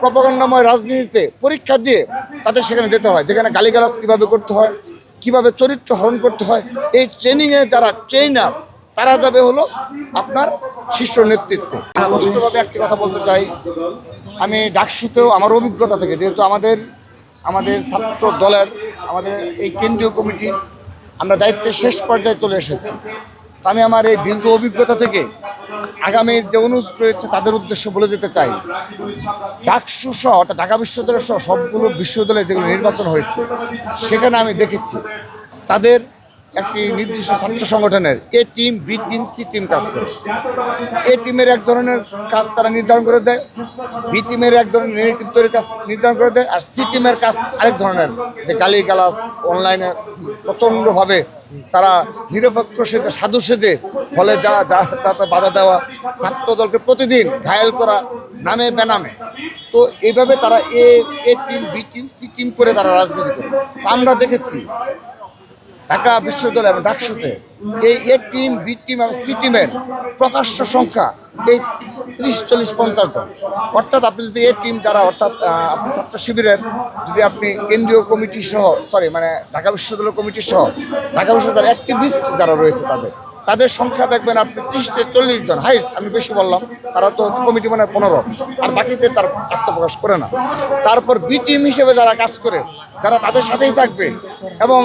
প্রপাগান্ডাময় রাজনীতিতে পরীক্ষা দিয়ে তাদের সেখানে যেতে হয়, যেখানে গালিগালাজ কীভাবে করতে হয়, কিভাবে চরিত্র হরণ করতে হয়, এই ট্রেনিংয়ে যারা ট্রেনার তারা যাবে হলো আপনার শীর্ষ নেতৃত্বে। স্পষ্টভাবে একটি কথা বলতে চাই, আমি ডাকসুতেও আমার অভিজ্ঞতা থেকে, যেহেতু আমাদের ছাত্র দলের আমাদের এই কেন্দ্রীয় কমিটির আমরা দায়িত্বের শেষ পর্যায়ে চলে এসেছি। তো আমি আমার এই দীর্ঘ অভিজ্ঞতা থেকে আগামীর যে অনুরোধ রয়েছে তাদের উদ্দেশ্য বলে যেতে চাই, ডাকসু সহ অর্থাৎ ঢাকা বিশ্ববিদ্যালয় সহ সবগুলো বিশ্ববিদ্যালয়ে যেগুলো নির্বাচন হয়েছে সেখানে আমি দেখেছি তাদের একটি নির্দিষ্ট ছাত্র সংগঠনের A team, B team, C team কাজ করে। এ টিমের এক ধরনের কাজ তারা নির্ধারণ করে দেয়, বি টিমের এক ধরনের নেগেটিভ তৈরির কাজ নির্ধারণ করে দেয়, আর সি টিমের কাজ আরেক ধরনের, যে গালিগালাজ অনলাইনে প্রচণ্ডভাবে তারা নিরপেক্ষ সেজে সাধু সেজে ফলে যাতে বাধা দেওয়া, ছাত্র দলকে প্রতিদিন ঘায়েল করা নামে বেনামে। তো এইভাবে তারা A team, B team, C team করে তারা রাজনীতি করে। আমরা দেখেছি ঢাকা বিশ্ববিদ্যালয় এবং ডাকসুতে এই এ টিম, বি টিম এবং সি টিমের প্রকাশ্য সংখ্যা এই 30-40-50 জন। অর্থাৎ আপনি যদি এ টিম যারা, অর্থাৎ আপনি ছাত্র শিবিরের যদি আপনি কেন্দ্রীয় কমিটি সহ ঢাকা বিশ্ববিদ্যালয় কমিটি সহ ঢাকা বিশ্ববিদ্যালয়ের অ্যাক্টিভিস্ট যারা রয়েছে তাদের সংখ্যা দেখবেন আপনি 30-40 জন হাইস্ট। আমি বেশি বললাম, তারা তো কমিটি 15, আর বাকিতে তার আত্মপ্রকাশ করে না। তারপর বি টিম হিসেবে যারা কাজ করে, যারা তাদের সাথেই থাকবে এবং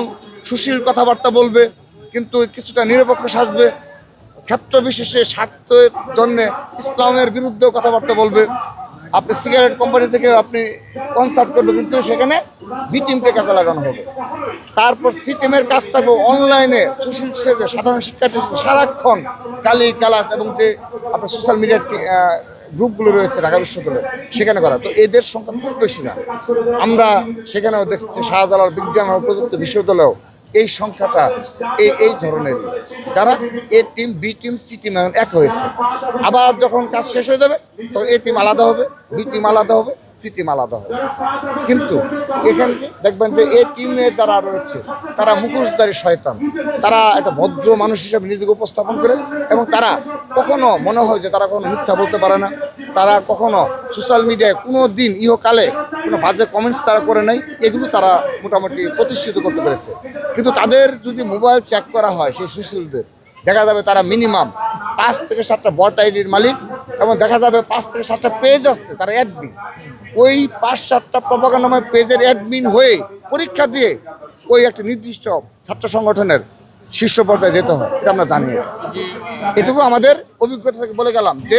সুশীল কথাবার্তা বলবে, কিন্তু কিছুটা নিরপেক্ষ সাজবে, ক্ষেত্র বিশেষে স্বার্থের জন্যে ইসলামের বিরুদ্ধেও কথাবার্তা বলবে। আপনি সিগারেট কোম্পানি থেকে আপনি কনসার্ট করবে, কিন্তু সেখানে বি টিমকে কাজে লাগানো হবে। তারপর সি টিমের কাজ থাকবে অনলাইনে সুশীল সেজে সাধারণ শিক্ষার্থী সারাক্ষণ গালি গালাজ এবং যে আপনার সোশ্যাল মিডিয়ার গ্রুপগুলো রয়েছে ঢাকা বিশ্ববিদ্যালয়ে সেখানে করা। তো এদের সংখ্যা খুব বেশি না। আমরা সেখানেও দেখছি শাহজালাল বিজ্ঞান ও প্রযুক্তি বিশ্ববিদ্যালয়েও এই সংখ্যাটা এই ধরনেরই, যারা A team, B team, C team এক হয়েছে। আবার যখন কাজ শেষ হয়ে যাবে তখন এ টিম আলাদা হবে, বি টিম আলাদা হবে, সি টিম আলাদা হবে। কিন্তু এখানে দেখবেন যে এ টিমে যারা রয়েছে তারা মুখোশধারী শয়তান, তারা একটা ভদ্র মানুষ হিসেবে নিজেকে উপস্থাপন করে এবং তারা কখনো মনে হয় যে তারা কখনো মিথ্যা বলতে পারে না। তারা কখনো সোশ্যাল মিডিয়ায় কোনো দিন ইহকালে কোনো বাজে কমেন্টস তারা করে নাই, এগুলো তারা মোটামুটি প্রতিষ্ঠিত করতে পেরেছে। কিন্তু তাদের যদি মোবাইল চেক করা হয় সেই সুশীলদের, দেখা যাবে তারা মিনিমাম 5 থেকে 7টা বট আইডির মালিক, এবং দেখা যাবে 5 থেকে 7টা পেজ আসছে তারা অ্যাডমিন। ওই 5-7টা প্রপাগান্ডাময় পেজের অ্যাডমিন হয়ে পরীক্ষা দিয়ে ওই একটা নির্দিষ্ট ছাত্র সংগঠনের শীর্ষ পর্যায়ে যেতে হয়, এটা আমরা জানি। এটুকু আমাদের অভিজ্ঞতা থেকে বলে গেলাম যে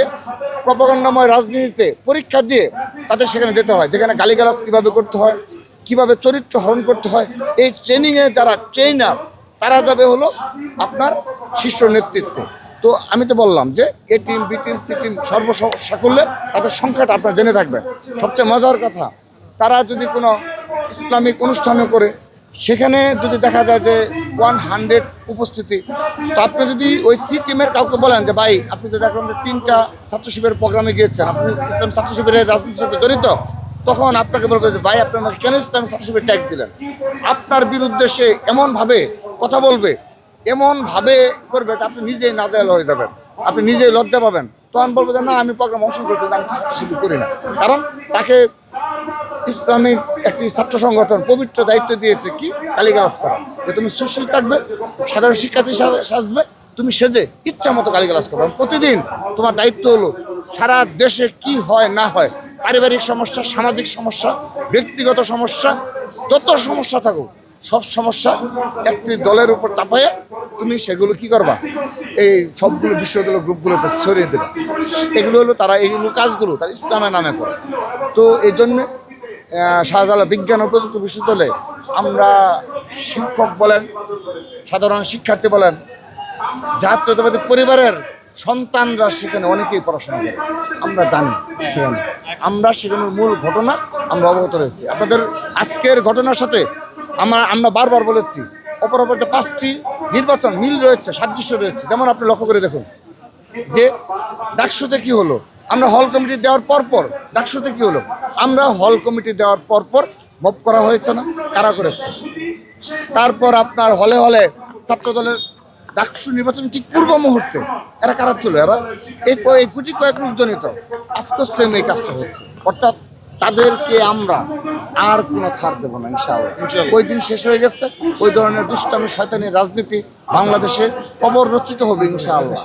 প্রপাগান্ডাময় রাজনীতিতে পরীক্ষা দিয়ে তাদের সেখানে যেতে হয়, যেখানে গালিগালাজ কীভাবে করতে হয়, কিভাবে চরিত্র হরণ করতে হয়, এই ট্রেনিংয়ে যারা ট্রেনার তারা যাবে হলো আপনার শীর্ষ নেতৃত্বে। তো আমি তো বললাম যে A team, B team, C team সর্বসাকুল্যে তাদের সংখ্যাটা আপনার জেনে থাকবেন। সবচেয়ে মজার কথা, তারা যদি কোনো ইসলামিক অনুষ্ঠানও করে সেখানে যদি দেখা যায় যে 100 উপস্থিতি, তো আপনি যদি ওই সি টিমের কাউকে বলেন যে ভাই আপনি তো দেখলাম যে 3টা ছাত্র শিবিরের প্রোগ্রামে গিয়েছেন, আপনি ইসলাম ছাত্র শিবিরের রাজনীতির সাথে জড়িত, তখন আপনাকে বলবে যে ভাই আপনি আমাকে কেন ইসলাম ছাত্র শিবির ট্যাগ দিলেন। আপনার বিরুদ্ধে সে এমনভাবে কথা বলবে, এমনভাবে করবে যে আপনি নিজেই নাজেহাল হয়ে যাবেন, আপনি নিজেই লজ্জা পাবেন। তখন বলবো যে না, আমি প্রোগ্রাম অংশগ্রহণ করতে, আমি ছাত্র শিবির করি না। কারণ তাকে ইসলামিক একটি ছাত্র সংগঠন পবিত্র দায়িত্ব দিয়েছে কি, গালিগালাজ করা, যে তুমি সুশীল থাকবে, সাধারণ শিক্ষার্থী সাজবে, তুমি সেজে ইচ্ছা মতো গালিগালাজ করবে। প্রতিদিন তোমার দায়িত্ব হলো সারা দেশে কি হয় না হয়, পারিবারিক সমস্যা, সামাজিক সমস্যা, ব্যক্তিগত সমস্যা, যত সমস্যা থাকুক সব সমস্যা একটি দলের উপর চাপাইয়ে তুমি সেগুলো কি করবা, এই সবগুলো বিশ্ববিদ্যালয় গ্রুপগুলোতে ছড়িয়ে দেবে। এগুলো হলো তারা এইগুলো কাজগুলো তারা ইসলামের নামে করে। তো এই জন্যে শাহজালাল বিজ্ঞান ও প্রযুক্তি বিশ্ববিদ্যালয়ে আমরা শিক্ষক বলেন, সাধারণ শিক্ষার্থী বলেন, জাতীয়তাবাদী পরিবারের সন্তানরা সেখানে অনেকেই পড়াশোনা করে, আমরা জানি। সেখানের মূল ঘটনা আমরা অবগত রয়েছি। আপনাদের আজকের ঘটনার সাথে আমরা বারবার বলেছি অপরাপর যে 5টি নির্বাচন মিল রয়েছে, সাদৃশ্য রয়েছে। যেমন আপনি লক্ষ্য করে দেখুন যে ডাকসুতে কি হলো, আমরা হল কমিটি দেওয়ার পরপর ডাকসুতে কি হলো, আমরা হল কমিটি দেওয়ার পরপর মব করা হয়েছে না, কারা করেছে। তারপর আপনার হলে হলে ছাত্রদলের ডাকসু নির্বাচন ঠিক পূর্ব মুহূর্তে এরা কারা ছিল, এরা এই কয়েক লোকজনিত আজকে সেম এই কাজটা হচ্ছে। অর্থাৎ তাদেরকে আমরা আর কোনো ছাড় দেবো না ইনশাআল্লাহ। ইনশাআল্লাহ। ওই দিন শেষ হয়ে গেছে, ওই ধরনের দুষ্টামি শয়তানি রাজনীতি বাংলাদেশে কবর রচিত হবে ইনশাআল্লাহ।